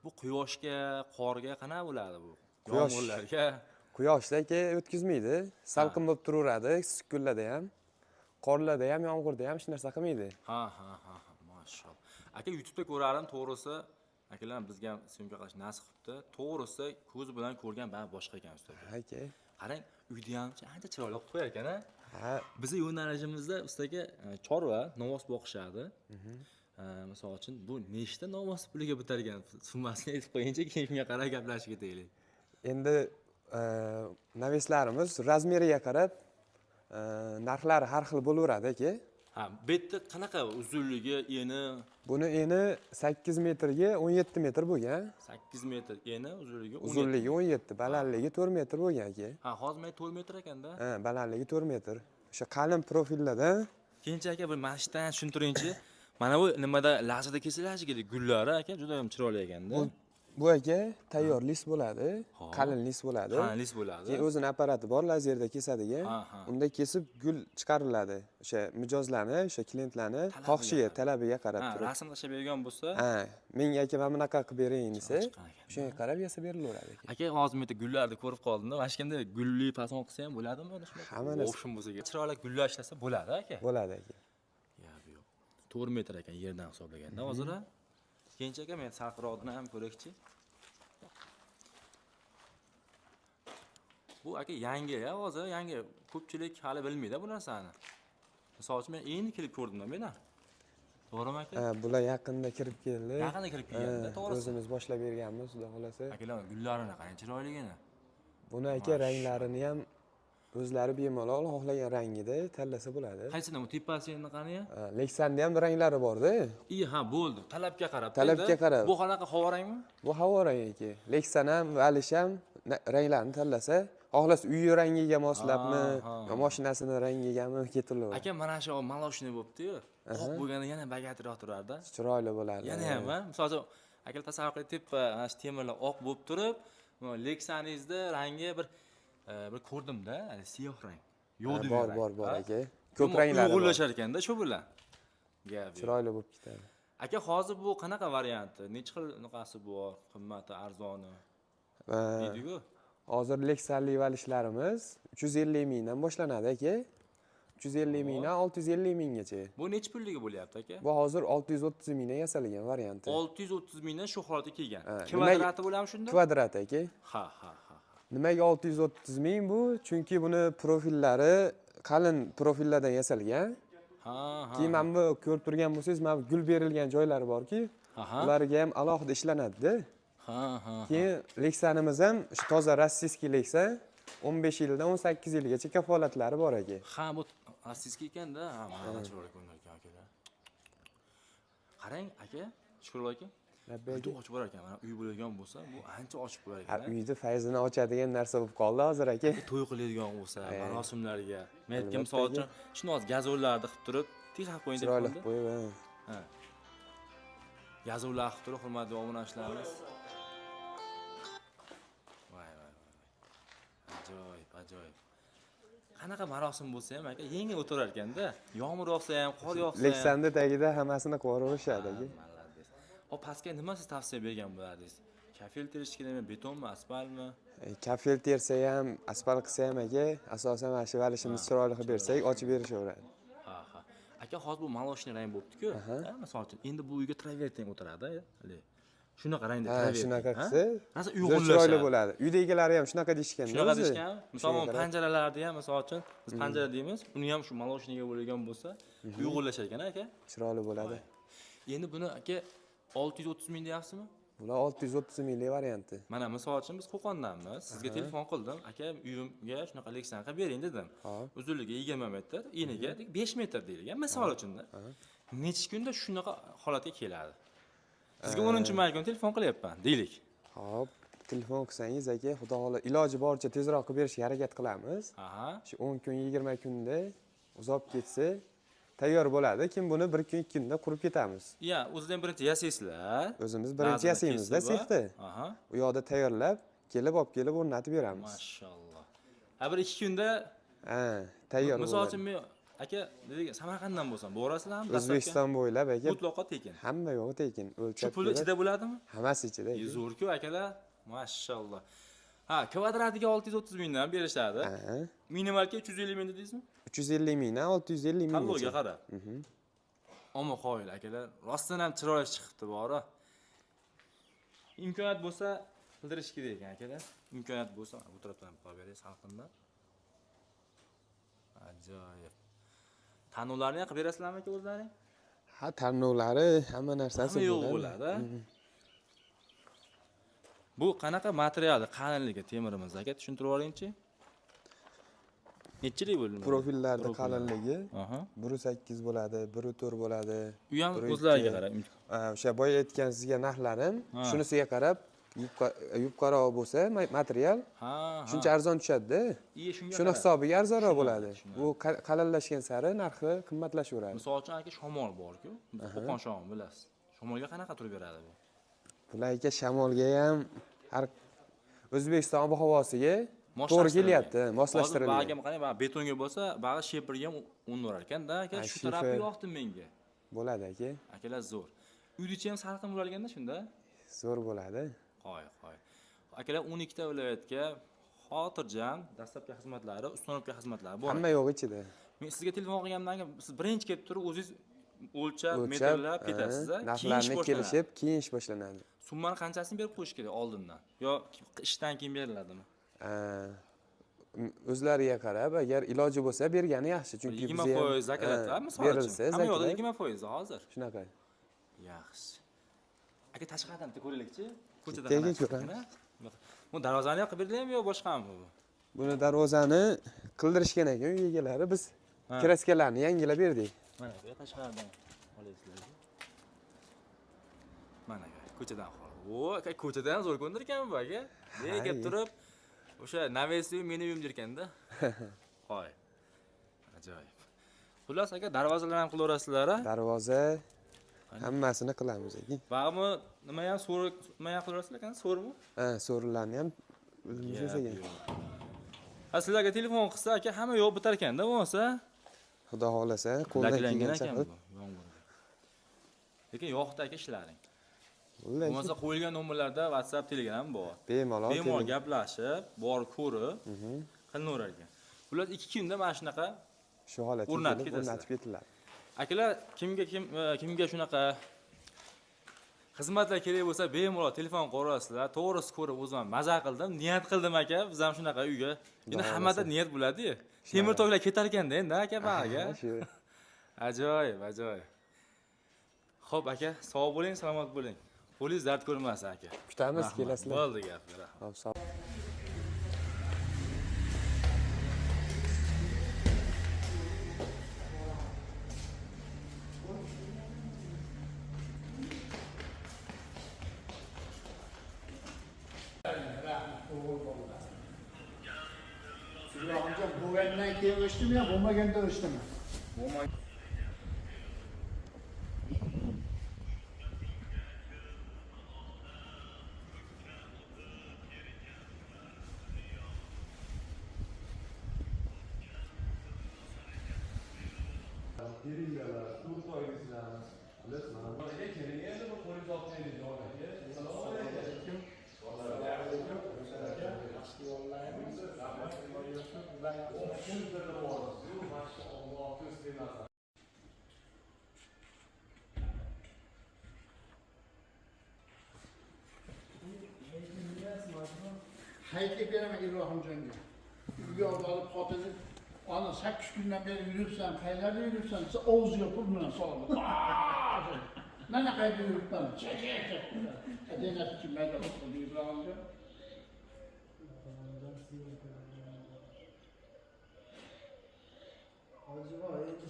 Bu quyoshga, qorga qanaqa bo'ladi bu? Quyosh. Yomg'irlarga. Quyoshda o'tkazmaydi. Salqin bo'lib turaveradi, issiq kunlarda ham. Qorlarda ham, yomg'irda ham hech narsa qilmaydi. Ha, mashallah. Aka YouTube'da ko'rardim, to'g'risi, akalar bizga ham syomka qilish nasib qilibdi. To'g'risi, ko'z bilan ko'rgan bari boshqa ekan ustaga. Aka. Qarang, uyda ham ancha chiroyli qilib qo'yar ekan-a. Ha. Bizning yo'nalishimizda ustaga chorva, novvos boqishadi. Misol uchun bu nechta novvos puliga bitargan? Summasini aytib qo'yingchi, keyin shunga qarab gaplashib ketaylik. Endi naveslarimiz razmeriga qarab narxlari har xil bo'laveradi aka. Ha, bu yerda qanaqa uzunligi, eni? Buni eni 8 metrga 17 metr bo'lgan. 8 metr eni, uzunligi 17. Uzunligi 17, balandligi 4 metr bo'lgan aka. Ha, hozir 4 metr ekanda. Ha, balandligi 4 metr. O'sha qalin profillardan. Keyinchi aka bir mashitdan tushuntiringchi. Mana bu nimada lahzada kesilashi kerak gullari aka, juda ham chiroyli ekanda. Bu aka tayyor list bo'ladi, qalin list bo'ladi. Qalin list bo'ladi. Keyin o'zini apparati bor, lazerda kesadigan. Unda kesib gul chiqariladi. O'sha mijozlarni, o'sha klientlarni xohishiga, talabiga qarab turib. Rasm tashlab bergan bo'lsa, menga aka mana bunaqa qilib bering desa, shunga qarab yasab berilaveradi aka. Aka, hozir men gullarni ko'rib qoldim-da. Mana shunda gulli fason qilsa ham bo'ladimi? Hamma narsa option bo'lsa, chiroyli gullar ishlasa bo'ladi aka. Bo'ladi aka. Yo'q. 4 metr ekan yerdan hisoblaganda hozir. Keyinchi aka men sarqiroqni ham ko'rakchi. Bu aka yangi-ya, hozir yangi. Ko'pchilik hali bilmaydi bu narsani. Misol uchun men endi kelib ko'rdim-da meni. To'g'rimi aka? Bular yaqinda kirib keldi. Yaqinda kirib kelganda, to'g'risi. O'zimiz boshlab berganmiz, xudo xolasa. Akalar, gullarini qarang, chiroyligini. Buni aka ranglarini ham o'zlari bemalol xohlagan rangida tanlasa bo'ladi. Qaysini bu tepasi endi qani? Lexan'da ham ranglari bor-da. Ha, bo'ldi. Talabga qarab. Talabga qarab. Bu qanaqa havo rangmi? Bu havo rangi aka. Lexan ham, Alish ham ranglarni tanlasa, xohlasa uy rangiga moslabmi, mashinasini rangigami ketilaveradi. Aka, mana shu maloshni bo'pti-yu. Oq bo'lganda yana bagatroq turardi. Chiroyli bo'ladi. Yana ham, misol uchun, aka tasavvur qiling, tepa ana shu temirlar oq bo'lib turib, Lexan'ingizda rangi bir ko'rdim-da, siyoh rang. Yo'q degan. Bor aka. Ko'p ranglari bor. Uyg'unlashar ekanda shu bilan. Gap. Chiroyli bo'lib ketadi. Aka, hozir bu qanaqa varianti? Necha xil nuqasi bor? Qimmati, arzoni? Deydi-ku. Hozir Lexan'li valishlarimiz 350 mingdan boshlanadi aka. 350 mingdan 650 minggacha. Bu necha pulligi bo'lyapti aka? Bu hozir 630 mingdan yasalgan varianti. 630 mingdan shu holatga kelgan. Kvadrati bo'ladimi shunda? Kvadrat aka. Ha. Nimaga 630 ming bu? Chunki buni profillari qalin profillardan yasalgan. Keyin mana bu ko'rib turgan bo'lsangiz, mana bu gul berilgan joylari borki, ularga ham alohida ishlanadi-da. Keyin Lexan'imiz ham shu toza rossiyskiy Lexan 15 yildan 18 yilgacha kafolatlari bor aka. Ha, bu rossiyskiy ekanda, mana chiroyli ko'ringan akalar. Qarang aka, Shukrullo aka. Uyda ochib qo'yar ekan, mana uy bo'ladigan bo'lsa, bu ancha ochib qo'yar ekan. Uyda fayzini ochadigan narsa bo'lib qoldi hozir aka. To'y qiladigan bo'lsa, marosimlarga. Men aytgan misol uchun, shuni hozir gazollarni qilib turib, tekshirib qo'ying deb chiroyli qo'yib. Ha. Gazollar qilib turib, hurmatli obunachilarimiz. Voy. Ajoyib. Qanaqa marosim bo'lsa ham aka, yengil o'tirar ekanda. Yomg'ir yog'sa ham, qor yog'sa ham. Lexan'da tagida hammasini qo'yib aka. Hop, pastga nima siz tavsiya bergan bo'lardingiz? Kafel terish kerakmi, betonmi, asfaltmi? Kafel tersa ham, asfalt qilsa ham aka, asosan mana shu valishimizni chiroyli qilib bersak, ochib berishaveradi. Ha. Aka, hozir bu maloshni rang bo'libdi-ku. Misol uchun, endi bu uyga travertin o'tiradi, shunaqa rangda travertin. Shunaqa qilsa, nasıl uyg'unlashadi. Chiroyli bo'ladi. Uyda egalari ham shunaqa deyishganda. Shunaqa deyishgan. Misol panjaralarda ham, misol uchun, biz panjara deymiz, uni ham shu maloshniga bo'lgan bo'lsa, uyg'unlashar ekan aka. Chiroyli bo'ladi. Endi buni aka 630 ming deyapsizmi? Bular 630 minglik varianti. Mana misol uchun biz Qo'qondanmiz. Sizga telefon qildim. Aka, uyimga shunaqa Lexan qilib bering dedim. Uzunligi 20 metr, eniga 5 metr deyilgan. Misol uchun-da. Necha kunda shunaqa holatga keladi? Sizga 10-may kuni telefon qilyapman, deylik. Xo'p, telefon qilsangiz aka, xudo xohlasa iloji boricha tezroq qilib berishga harakat qilamiz. Shu 10 kun, 20 kunda uzoq ketsa tayyor bo'ladi. Kim buni 1 kun, 2 kunda qurib ketamiz. O'zingizdan birinchi yasaysizlar. O'zimiz birinchi yasaymiz-da sexda. U yoqda tayyorlab, olib kelib o'rnatib beramiz. Mashalloh. 1-2 kunda tayyor bo'ladi. Misol uchun men aka dedik Samarqanddan bo'lsam, borasizlarmi? O'zbekiston bo'ylab aka. Mutlaqo tekin. Hamma yo'q tekin. Shu O'lchab pulni ichida bo'ladimi? hammasi ichida. Zo'r-ku akalar. Mashalloh. Ha, kvadratiga 630 mingdan berishadi. Minimalga 350 ming dedingizmi? 350 mingdan 650 ming. Tanlovga qarab. Ammo qoyil akalar, rostdan ham chiroyli chiqibdi bora. Imkoniyat bo'lsa qildirish kerak ekan akalar. Imkoniyat bo'lsa, bu tarafdan qo'yib bering salqindan. Ajoyib. Tanlovlarni qilib berasizlarmi aka o'zlaring? Ha, tanlovlari, hamma narsasi bo'ladi. Bu qanaqa materiali, qalinligi temirimiz aka, tushuntirib yuboringchi. Nechilik bo'ldi? Profillarda qalinligi 1.8 bo'ladi, 1.4 bo'ladi. U ham o'zlariga qarab. O'sha boya aytgan sizga narxlarim, shunisiga qarab yupqaroq bo'lsa material shuncha arzon tushadi-da. Shuni hisobiga arzonroq bo'ladi. Bu qalinlashgan sari narxi qimmatlashaveradi. Misol uchun aka shamol bor-ku, Qo'qon shamol bilasiz. Shamolga qanaqa turib beradi bu? Bularga shamolga ham har O'zbekiston ob-havosiga to'g'ri kelyapti, moslashtirilgan. Bag'am qarang, betonga bo'lsa, bag'i shepirga ham unurar ekan-da aka, shu tarafi yoqdi menga. Bo'ladi aka. Akalar zo'r. Uyda ham salqin bo'lar ekanda shunda? Zo'r bo'ladi. Qo'y. Akalar 12 ta viloyatga xotirjam dastlabki xizmatlari, ustunovka xizmatlari bor. Hamma yo'q ichida. Men sizga telefon qilganimdan keyin siz birinchi kelib turib o'zingiz o'lchab, metrlab ketasiz-a, narxlarni kelishib, keyin ish boshlanadi. Summani qanchasini berib qo'yish kerak oldindan yo ishdan keyin beriladimi? O'zlariga qarab, agar iloji bo'lsa bergani yaxshi, chunki biz 20% zakat, misol uchun. Hamma yoqda 20% hozir. Shunaqa. Yaxshi. Aka tashqaridan ko'raylik-chi. Ko'chadan ko'ramiz. Bu darvozani qilib beriladimi yo boshqami bu? Buni darvozani qildirishgan ekan uy egalari, biz kraskalarni yangilab berdik. Mana bu tashqaridan olasizlar. Mana ko'chadan qol. Aka ko'chadan zo'r ko'ndirgan bu aka. Nega kelib turib o'sha navesiy meni uyim derkanda. Qo'y. Ajoyib. Xullas aka darvozalarni ham qilaverasizlar-a? Darvoza hammasini qilamiz aka. Bag'mi nima ham so'r nima ham qilaverasizlar ekan, so'rmi? So'rlarni ham o'zimiz yasagan. Sizlarga telefon qilsa aka hamma yo'q bitar ekanda bo'lmasa. Xudo xolasa, qo'ldan kelgancha qilib. Lekin yo'qda aka ishlaring. Bo'lmasa qo'yilgan nomerlarda WhatsApp, Telegram bor. Bemalol gaplashib, borib ko'rib, qilinaverar ekan. Ular 2 kunda mana shunaqa shu holatga o'rnatib ketiladi. Akalar, kimga shunaqa xizmatlar kerak bo'lsa, bemalol telefon qo'yasizlar. To'g'risi ko'rib o'zim maza qildim, niyat qildim aka, biz ham shunaqa uyga. Endi hammada niyat bo'ladi-yu. Temir to'ylar ketar ekanda endi aka bag'iga. Ajoyib. Xo'p aka, sog' bo'ling, salomat bo'ling. Qo'lingiz dard ko'rmasin aka. Kutamiz, kelasizlar. Bo'ldi gaplar. Xo'p, sog'. Bo'lgandan keyin o'shdimi yo bo'lmaganda o'shdimi? Hayitlik beraman Ibrohimjonga. Uyga olib xotinni, ana 8 kundan beri yuribsan, qayerda yuribsan? Siz og'ziga pul bilan solib. Mana qayerda yuribman? Chek. Adenat uchun mayda o'tdi Ibrohimjon. Hozir endi